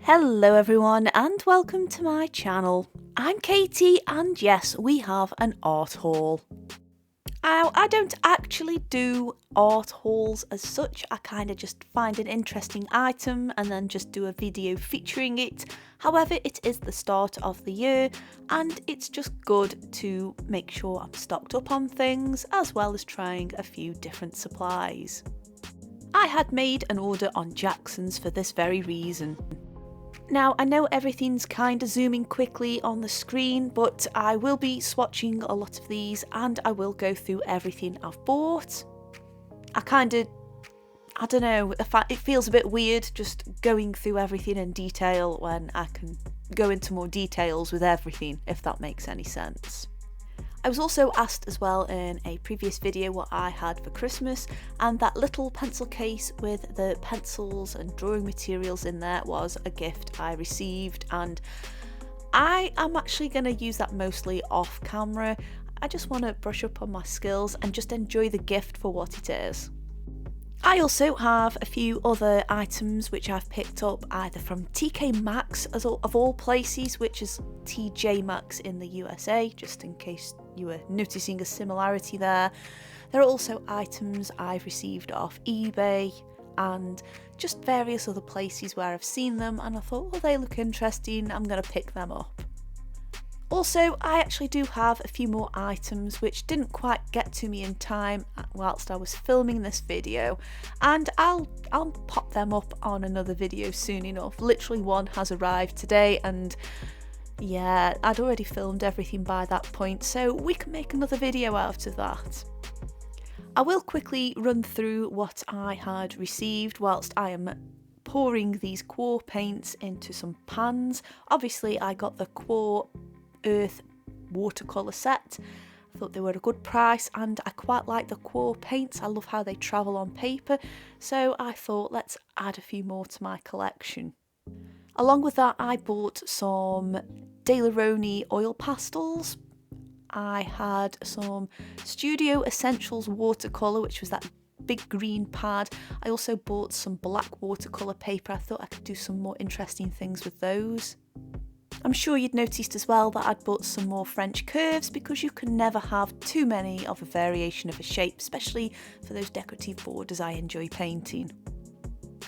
Hello everyone and welcome to my channel. I'm Katie and yes, we have an art haul. Now, I don't actually do art hauls as such, I kind of just find an interesting item and then just do a video featuring it. However, it is the start of the year and it's just good to make sure I'm stocked up on things as well as trying a few different supplies. I had made an order on Jackson's for this very reason. Now, I know everything's kind of zooming quickly on the screen, but I will be swatching a lot of these and I will go through everything I've bought. I don't know, it feels a bit weird just going through everything in detail when I can go into more details with everything, if that makes any sense. I was also asked as well in a previous video what I had for Christmas, and that little pencil case with the pencils and drawing materials in there was a gift I received, and I am actually going to use that mostly off camera. I just want to brush up on my skills and just enjoy the gift for what it is. I also have a few other items which I've picked up either from TK Maxx of all places, which is TJ Maxx in the USA, just in case you were noticing a similarity there. There are also items I've received off eBay and just various other places where I've seen them and I thought, well, they look interesting, I'm going to pick them up. Also, I actually do have a few more items which didn't quite get to me in time whilst I was filming this video, and I'll pop them up on another video soon enough. Literally one has arrived today and yeah, I'd already filmed everything by that point, so we can make another video out of that. I will quickly run through what I had received whilst I am pouring these Quar paints into some pans. Obviously I got the Quar Earth watercolor set. I thought they were a good price and I quite like the Quar paints. I love how they travel on paper, so I thought let's add a few more to my collection. Along with that, I bought some Delarone oil pastels. I had some Studio Essentials watercolor, which was that big green pad. I also bought some black watercolor paper. I thought I could do some more interesting things with those. I'm sure you'd noticed as well that I'd bought some more French curves because you can never have too many of a variation of a shape, especially for those decorative borders I enjoy painting.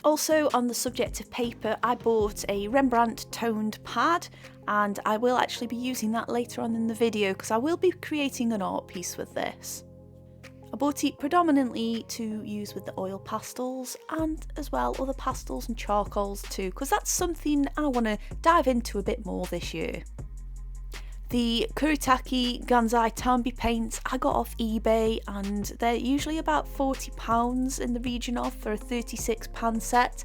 Also, on the subject of paper, I bought a Rembrandt toned pad and I will actually be using that later on in the video because I will be creating an art piece with this. I bought it predominantly to use with the oil pastels and as well other pastels and charcoals too, because that's something I want to dive into a bit more this year. The Kuretake Gansai Tambi paints I got off eBay and they're usually about £40 in the region of for a 36 pan set,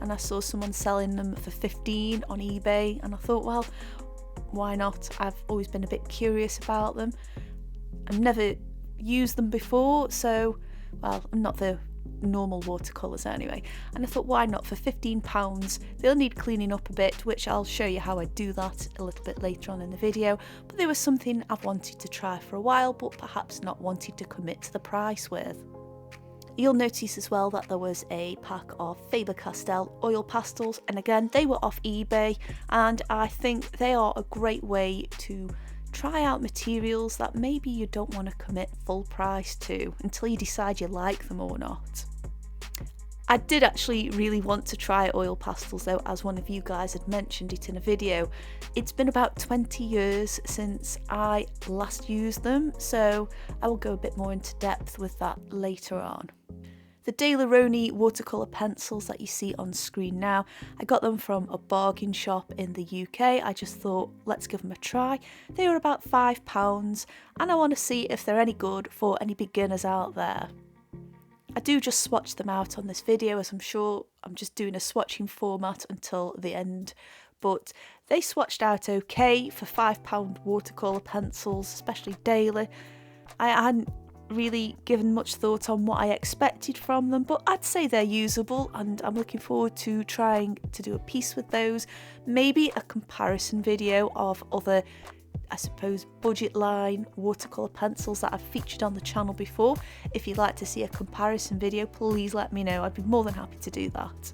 and I saw someone selling them for 15 on eBay and I thought, well, why not? I've always been a bit curious about them. I've never used them before, so, well, not the normal watercolours anyway, and I thought why not for £15. They'll need cleaning up a bit, which I'll show you how I do that a little bit later on in the video, but they were something I've wanted to try for a while but perhaps not wanted to commit to the price with. You'll notice as well that there was a pack of Faber-Castell oil pastels, and again they were off eBay, and I think they are a great way to try out materials that maybe you don't want to commit full price to until you decide you like them or not. I did actually really want to try oil pastels though, as one of you guys had mentioned it in a video. It's been about 20 years since I last used them, so I will go a bit more into depth with that later on. The Delarone watercolour pencils that you see on screen now, I got them from a bargain shop in the UK. I just thought, let's give them a try. They were about £5 and I want to see if they're any good for any beginners out there. I do just swatch them out on this video, as I'm sure I'm just doing a swatching format until the end, but they swatched out okay for £5 watercolour pencils, especially Daler. I hadn't really given much thought on what I expected from them, but I'd say they're usable and I'm looking forward to trying to do a piece with those, maybe a comparison video of other, I suppose, budget line watercolour pencils that I've featured on the channel before. If you'd like to see a comparison video, please let me know, I'd be more than happy to do that.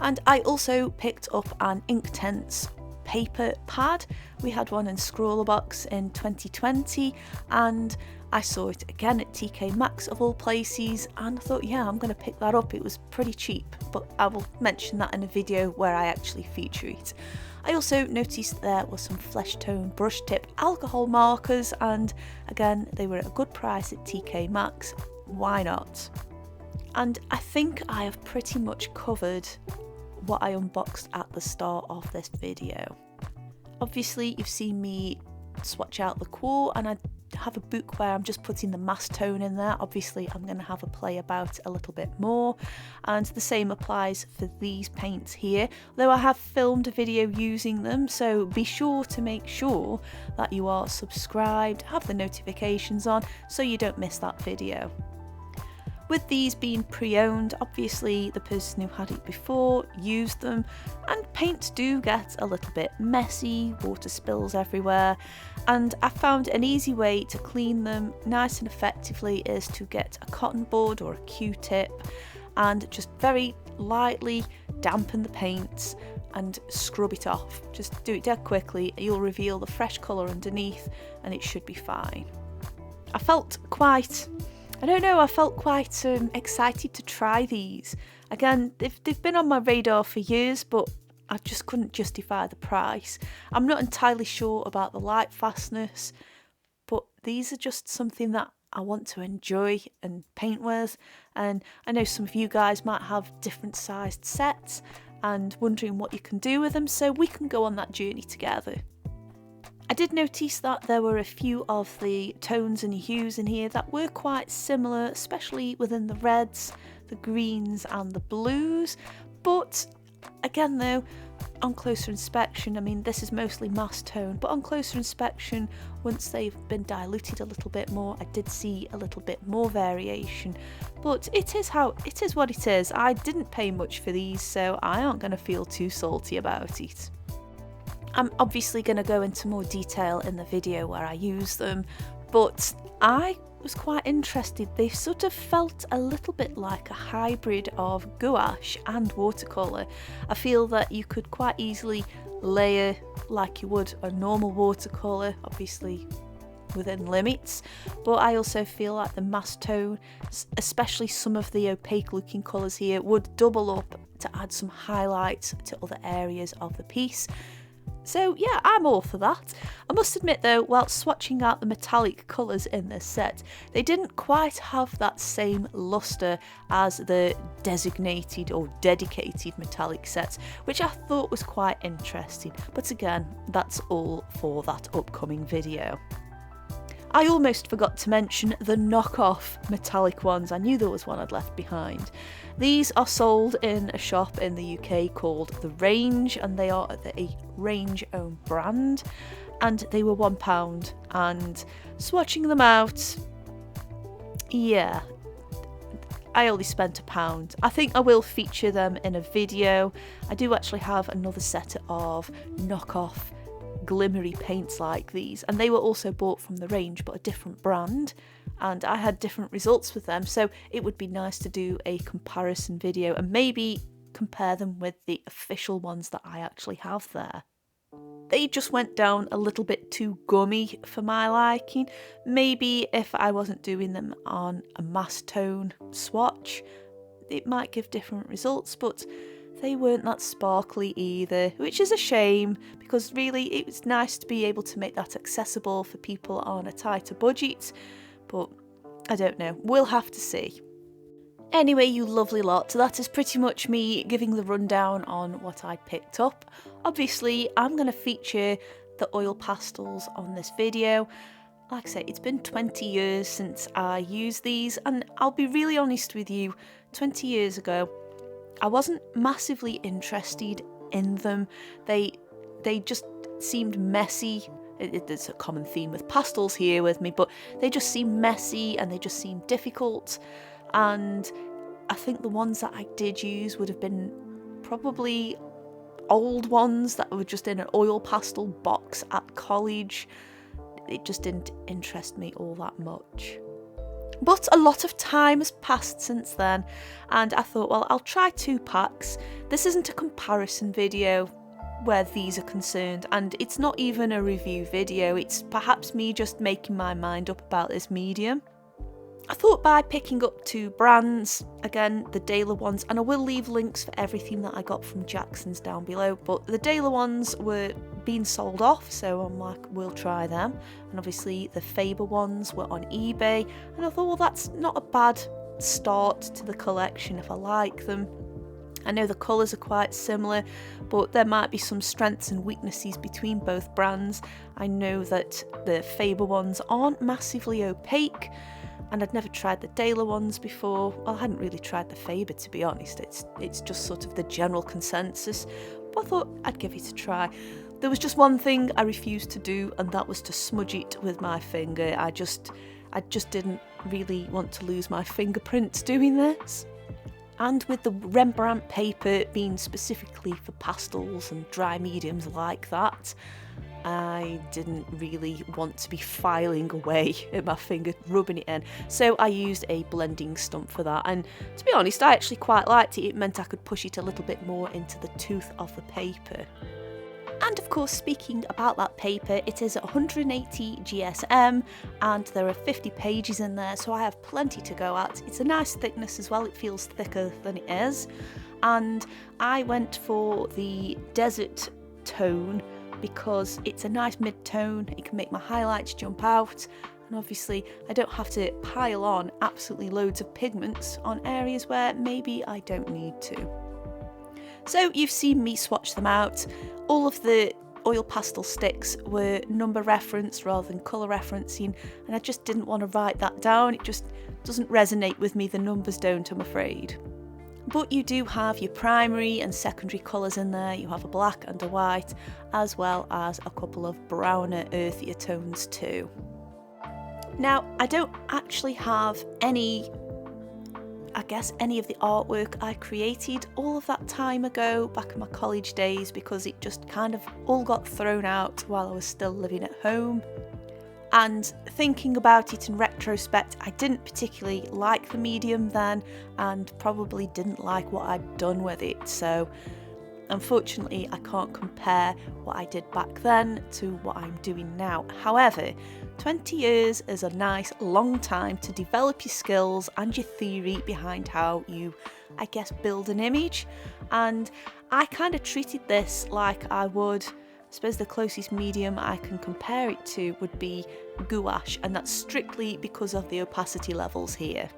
And I also picked up an Inktense Paper Pad. We had one in Scrawlerbox in 2020 and I saw it again at TK Maxx of all places and I thought, yeah, I'm going to pick that up. It was pretty cheap, but I will mention that in a video where I actually feature it. I also noticed there was some flesh tone brush tip alcohol markers and again they were at a good price at TK Maxx. Why not? And I think I have pretty much covered what I unboxed at the start of this video. Obviously you've seen me swatch out the quote and I have a book where I'm just putting the mass tone in there. Obviously I'm going to have a play about it a little bit more and the same applies for these paints here, though I have filmed a video using them, so be sure to make sure that you are subscribed, have the notifications on so you don't miss that video. With these being pre-owned, obviously the person who had it before used them and paints do get a little bit messy, water spills everywhere, and I found an easy way to clean them nice and effectively is to get a cotton bud or a Q-tip and just very lightly dampen the paints and scrub it off. Just do it dead quickly, you'll reveal the fresh colour underneath and it should be fine. I felt quite excited to try these. Again, they've been on my radar for years, but I just couldn't justify the price. I'm not entirely sure about the light fastness, but these are just something that I want to enjoy and paint with. And I know some of you guys might have different sized sets and wondering what you can do with them, so we can go on that journey together. I did notice that there were a few of the tones and hues in here that were quite similar, especially within the reds, the greens and the blues, but again though, on closer inspection, I mean this is mostly mass tone, but on closer inspection, once they've been diluted a little bit more, I did see a little bit more variation, but it is what it is. I didn't pay much for these, so I aren't going to feel too salty about it. I'm obviously going to go into more detail in the video where I use them, but I was quite interested. They sort of felt a little bit like a hybrid of gouache and watercolour. I feel that you could quite easily layer like you would a normal watercolour, obviously within limits, but I also feel like the mass tone, especially some of the opaque looking colours here, would double up to add some highlights to other areas of the piece. So yeah, I'm all for that. I must admit though, whilst swatching out the metallic colours in this set, they didn't quite have that same lustre as the designated or dedicated metallic sets, which I thought was quite interesting. But again, that's all for that upcoming video. I almost forgot to mention the knockoff metallic ones. I knew there was one I'd left behind. These are sold in a shop in the UK called The Range, and they are a Range owned brand, and they were £1. And swatching them out, yeah, I only spent £1. I think I will feature them in a video. I do actually have another set of knockoff glimmery paints like these, and they were also bought from The Range but a different brand, and I had different results with them, so it would be nice to do a comparison video and maybe compare them with the official ones that I actually have there. They just went down a little bit too gummy for my liking. Maybe if I wasn't doing them on a mass tone swatch, it might give different results, but they weren't that sparkly either, which is a shame because really it was nice to be able to make that accessible for people on a tighter budget, but I don't know, we'll have to see. Anyway, you lovely lot, that is pretty much me giving the rundown on what I picked up. Obviously, I'm going to feature the oil pastels on this video. Like I say, it's been 20 years since I used these, and I'll be really honest with you, 20 years ago, I wasn't massively interested in them. They just seemed messy. There's a common theme with pastels here with me, but they just seem messy and they just seem difficult. And I think the ones that I did use would have been probably old ones that were just in an oil pastel box at college. It just didn't interest me all that much. But a lot of time has passed since then, and I thought, well, I'll try 2 packs. This isn't a comparison video where these are concerned, and it's not even a review video, it's perhaps me just making my mind up about this medium. I thought by picking up 2 brands, again the Daler ones, and I will leave links for everything that I got from Jackson's down below, but the Daler ones were being sold off, so I'm like, we'll try them. And obviously the Faber ones were on eBay, and I thought, well, that's not a bad start to the collection if I like them. I know the colours are quite similar, but there might be some strengths and weaknesses between both brands. I know that the Faber ones aren't massively opaque, and I'd never tried the Daler ones before. Well, I hadn't really tried the Faber, to be honest. It's just sort of the general consensus, but I thought I'd give it a try. There was just one thing I refused to do, and that was to smudge it with my finger. I just didn't really want to lose my fingerprints doing this. And with the Rembrandt paper being specifically for pastels and dry mediums like that, I didn't really want to be filing away at my finger, rubbing it in. So I used a blending stump for that, and to be honest, I actually quite liked it. It meant I could push it a little bit more into the tooth of the paper. And of course, speaking about that paper, it is 180 GSM and there are 50 pages in there, so I have plenty to go at. It's a nice thickness as well, it feels thicker than it is. And I went for the desert tone because it's a nice mid-tone, it can make my highlights jump out, and obviously I don't have to pile on absolutely loads of pigments on areas where maybe I don't need to. So you've seen me swatch them out. All of the oil pastel sticks were number referenced rather than colour referencing, and I just didn't want to write that down. It just doesn't resonate with me, the numbers don't, I'm afraid. But you do have your primary and secondary colours in there. You have a black and a white, as well as a couple of browner, earthier tones too. Now, I don't actually have any of the artwork I created all of that time ago, back in my college days, because it just kind of all got thrown out while I was still living at home. And thinking about it in retrospect, I didn't particularly like the medium then, and probably didn't like what I'd done with it. So unfortunately, I can't compare what I did back then to what I'm doing now. However, 20 years is a nice long time to develop your skills and your theory behind how you, I guess, build an image. And I kind of treated this like I would, I suppose the closest medium I can compare it to would be gouache, and that's strictly because of the opacity levels here.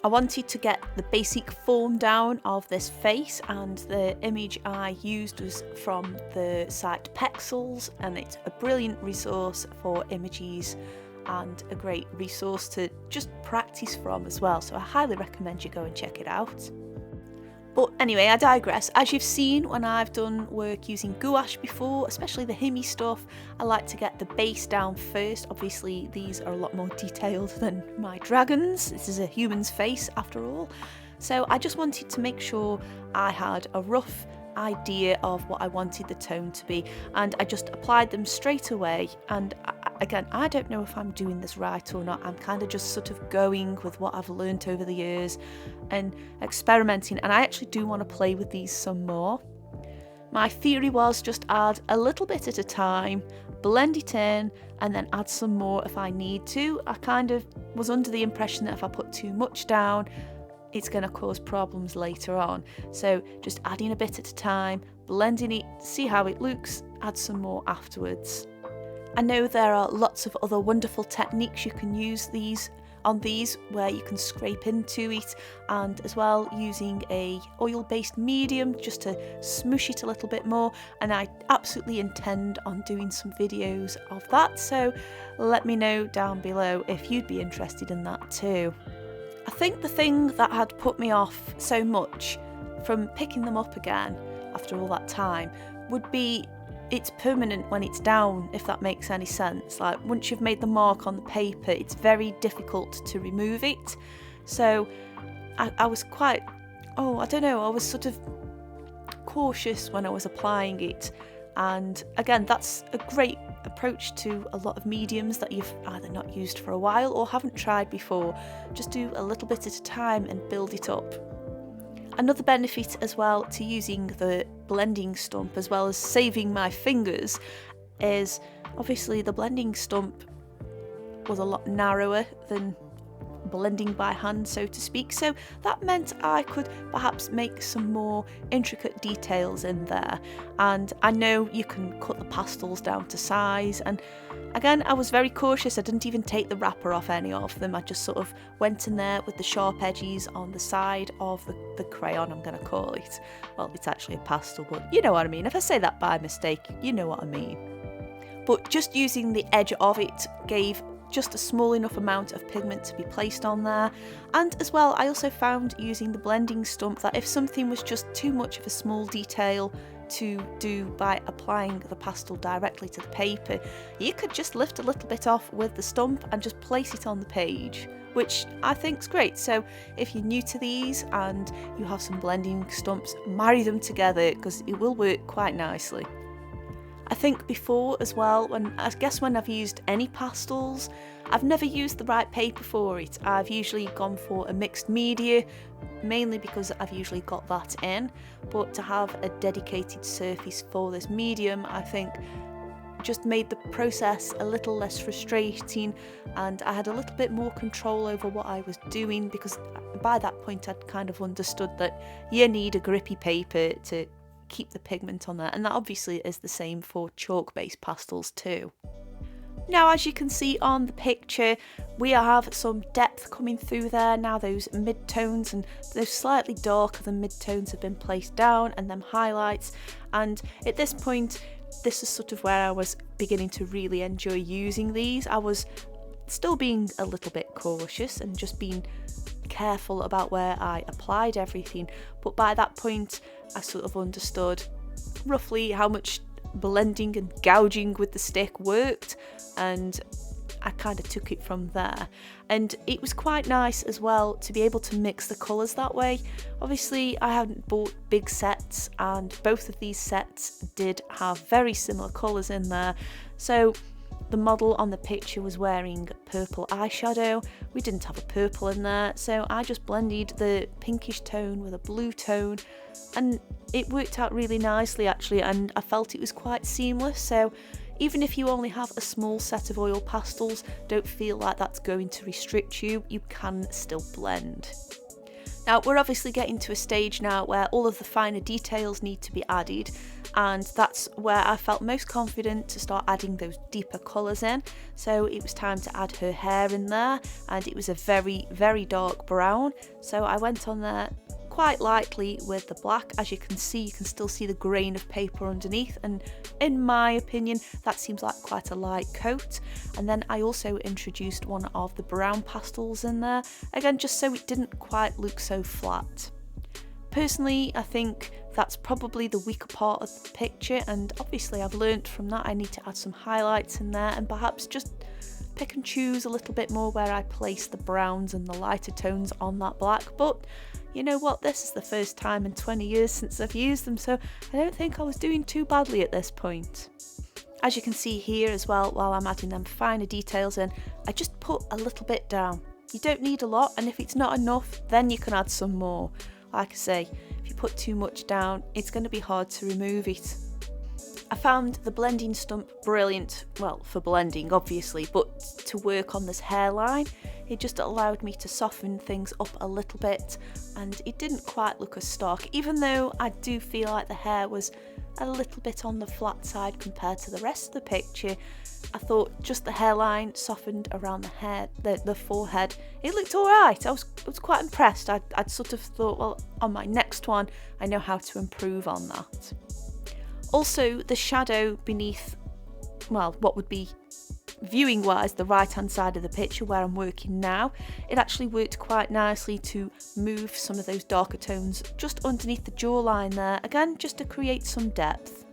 I wanted to get the basic form down of this face, and the image I used was from the site Pastels, and it's a brilliant resource for images and a great resource to just practice from as well, so I highly recommend you go and check it out. But anyway, I digress. As you've seen when I've done work using gouache before, especially the Himi stuff, I like to get the base down first. Obviously, these are a lot more detailed than my dragons. This is a human's face after all. So I just wanted to make sure I had a rough idea of what I wanted the tone to be, and I just applied them straight away. And again, I don't know if I'm doing this right or not. I'm kind of just sort of going with what I've learnt over the years and experimenting, and I actually do want to play with these some more. My theory was just add a little bit at a time, blend it in, and then add some more if I need to. I kind of was under the impression that if I put too much down, it's going to cause problems later on. So just adding a bit at a time, blending it, see how it looks, add some more afterwards. I know there are lots of other wonderful techniques you can use on these where you can scrape into it, and as well using a oil-based medium just to smoosh it a little bit more, and I absolutely intend on doing some videos of that, so let me know down below if you'd be interested in that too. I think the thing that had put me off so much from picking them up again after all that time would be it's permanent when it's down, if that makes any sense. Like once you've made the mark on the paper, it's very difficult to remove it. So I was quite, I was sort of cautious when I was applying it. And again, that's a great approach to a lot of mediums that you've either not used for a while or haven't tried before. Just do a little bit at a time and build it up. Another benefit as well to using the blending stump, as well as saving my fingers, is obviously the blending stump was a lot narrower than blending by hand, so to speak, so that meant I could perhaps make some more intricate details in there. And I know you can cut the pastels down to size, and again, I was very cautious. I didn't even take the wrapper off any of them. I just sort of went in there with the sharp edges on the side of the crayon, I'm going to call it. Well, it's actually a pastel, but you know what I mean. If I say that by mistake, you know what I mean. But just using the edge of it gave just a small enough amount of pigment to be placed on there. And as well, I also found using the blending stump that if something was just too much of a small detail to do by applying the pastel directly to the paper, you could just lift a little bit off with the stump and just place it on the page, which I think is great. So if you're new to these and you have some blending stumps, marry them together because it will work quite nicely. I think before as well, when I've used any pastels, I've never used the right paper for it. I've usually gone for a mixed media, mainly because I've usually got that in, but to have a dedicated surface for this medium, I think just made the process a little less frustrating, and I had a little bit more control over what I was doing, because by that point I'd kind of understood that you need a grippy paper to keep the pigment on there, and that obviously is the same for chalk-based pastels too. Now, as you can see on the picture, we have some depth coming through there. Now those mid-tones and those slightly darker than mid-tones have been placed down, and them highlights, and at this point this is sort of where I was beginning to really enjoy using these. I was still being a little bit cautious and just being careful about where I applied everything, but by that point I sort of understood roughly how much blending and gouging with the stick worked, and I kind of took it from there. And it was quite nice as well to be able to mix the colours that way. Obviously I hadn't bought big sets, and both of these sets did have very similar colours in there. So the model on the picture was wearing purple eyeshadow. We didn't have a purple in there, so I just blended the pinkish tone with a blue tone, and it worked out really nicely actually, and I felt it was quite seamless. So even if you only have a small set of oil pastels, don't feel like that's going to restrict you. You can still blend. Now, we're obviously getting to a stage now where all of the finer details need to be added, and that's where I felt most confident to start adding those deeper colours in. So it was time to add her hair in there, and it was a very, very dark brown. So I went on there quite lightly with the black. As you can see, you can still see the grain of paper underneath, and in my opinion that seems like quite a light coat. And then I also introduced one of the brown pastels in there, again just so it didn't quite look so flat. Personally, I think that's probably the weaker part of the picture, and obviously I've learnt from that I need to add some highlights in there, and perhaps just pick and choose a little bit more where I place the browns and the lighter tones on that black. But you know what, this is the first time in 20 years since I've used them, so I don't think I was doing too badly at this point. As you can see here as well, while I'm adding them finer details in, I just put a little bit down. You don't need a lot, and if it's not enough, then you can add some more. Like I say, if you put too much down, it's going to be hard to remove it. I found the blending stump brilliant, well, for blending obviously, but to work on this hairline, it just allowed me to soften things up a little bit, and it didn't quite look as stark, even though I do feel like the hair was a little bit on the flat side compared to the rest of the picture. I thought just the hairline softened around the hair, the forehead. It looked alright. I was quite impressed. I'd sort of thought, well, on my next one, I know how to improve on that. Also, the shadow beneath, well, what would be viewing wise the right hand side of the picture where I'm working now, it actually worked quite nicely to move some of those darker tones just underneath the jawline there, again just to create some depth.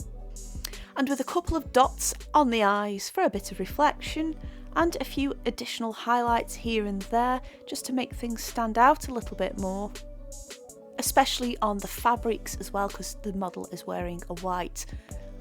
And with a couple of dots on the eyes for a bit of reflection, and a few additional highlights here and there just to make things stand out a little bit more, especially on the fabrics as well, because the model is wearing a white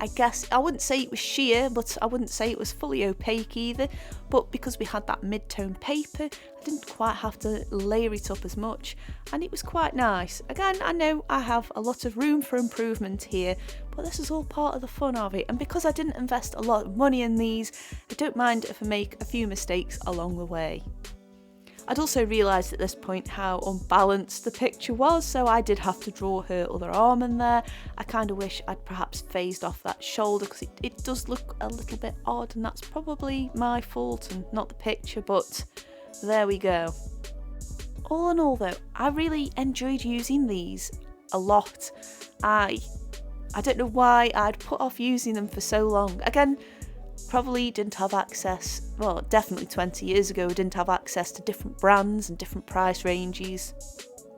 I guess I wouldn't say it was sheer, but I wouldn't say it was fully opaque either. But because we had that mid-tone paper, I didn't quite have to layer it up as much, and it was quite nice. Again, I know I have a lot of room for improvement here, but this is all part of the fun of it, and because I didn't invest a lot of money in these, I don't mind if I make a few mistakes along the way. I'd also realised at this point how unbalanced the picture was, so I did have to draw her other arm in there. I kind of wish I'd perhaps phased off that shoulder because it does look a little bit odd, and that's probably my fault and not the picture, but there we go. All in all though, I really enjoyed using these a lot. I don't know why I'd put off using them for so long. Again, probably didn't have access, well, definitely 20 years ago, didn't have access to different brands and different price ranges.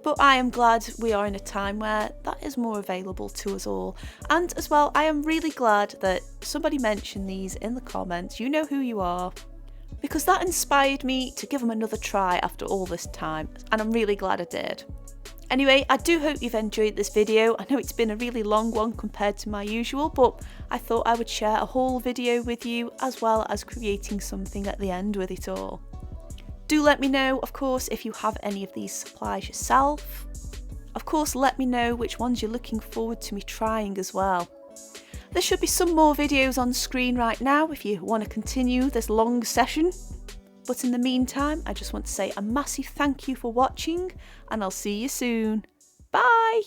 But I am glad we are in a time where that is more available to us all. And as well, I am really glad that somebody mentioned these in the comments. You know who you are. Because that inspired me to give them another try after all this time. And I'm really glad I did. Anyway, I do hope you've enjoyed this video. I know it's been a really long one compared to my usual, but I thought I would share a whole video with you as well as creating something at the end with it all. Do let me know, of course, if you have any of these supplies yourself. Of course, let me know which ones you're looking forward to me trying as well. There should be some more videos on screen right now if you want to continue this long session. But in the meantime, I just want to say a massive thank you for watching, and I'll see you soon. Bye!